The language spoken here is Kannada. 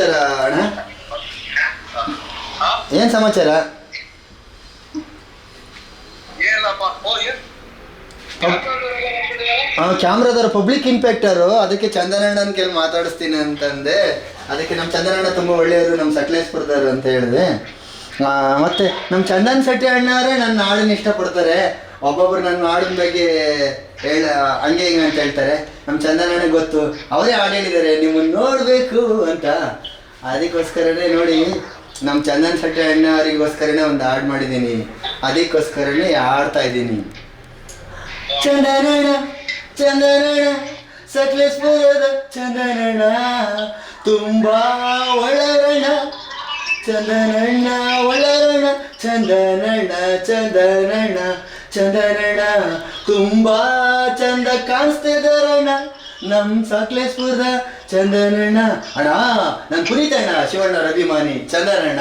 ಸಮಾಚಾರ ಅಣ್ಣ? ಏನು ಸಮಾಚಾರ? ಕ್ಯಾಮ್ರಾದವ್ರು ಪಬ್ಲಿಕ್ ಇನ್ಸ್ಪೆಕ್ಟರು, ಅದಕ್ಕೆ ಚಂದನಣ್ಣನ ಕೇಳಿ ಮಾತಾಡಿಸ್ತೀನಿ ಅಂತಂದೆ. ಅದಕ್ಕೆ ನಮ್ಮ ಚಂದನಣ್ಣ ತುಂಬ ಒಳ್ಳೆಯವರು, ನಮ್ಮ ಸಕಲೇಶ್ಪುರದವರು ಅಂತ ಹೇಳಿದೆ. ಮತ್ತು ನಮ್ಮ ಚಂದನ್ ಶೆಟ್ಟಿ ಅಣ್ಣವರೇ ನನ್ನ ಹಾಡನ್ನ ಇಷ್ಟಪಡ್ತಾರೆ. ಒಬ್ಬೊಬ್ರು ನನ್ನ ಹಾಡಿನ ಬಗ್ಗೆ ಹಂಗೆ ಹಿಂಗೆ ಅಂತ ಹೇಳ್ತಾರೆ. ನಮ್ಮ ಚಂದನಣ್ಣಗೆ ಗೊತ್ತು, ಅವರೇ ಹಾಡು ಹೇಳಿದ್ದಾರೆ ನಿಮ್ಮನ್ನು ನೋಡಬೇಕು ಅಂತ. ಅದಕ್ಕೋಸ್ಕರನೇ ನೋಡಿ, ನಮ್ಮ ಚಂದನ್ ಶೆಟ್ಟಿ ಅಣ್ಣವರಿಗೋಸ್ಕರನೇ ಒಂದು ಹಾಡು ಮಾಡಿದ್ದೀನಿ. ಅದಕ್ಕೋಸ್ಕರನೇ ಹಾಡ್ತಾ ಇದ್ದೀನಿ. ಚಂದನಣ್ಣ ಚಂದನಣ್ಣ ಸಕಲೇಶ್ಪುರದ ಚಂದನಣ್ಣ ತುಂಬಾ ಒಳರಣ, ಚಂದನಣ್ಣ ಒಳರಣ, ಚಂದನಣ್ಣ ಚಂದನಣ್ಣ ಚಂದನಣ್ಣ ತುಂಬಾ ಚಂದ ಕಾಣಿಸ್ತಿದಾರಣ್ಣ ನಮ್ ಸಕಲೇಶ್ಪುರದ ಚಂದನಣ್ಣ. ಅಣ್ಣ ನಾನು ಪುನೀತ್ ಅಣ್ಣ, ಶಿವಣ್ಣರ ಅಭಿಮಾನಿ ಚಂದನಣ್ಣ.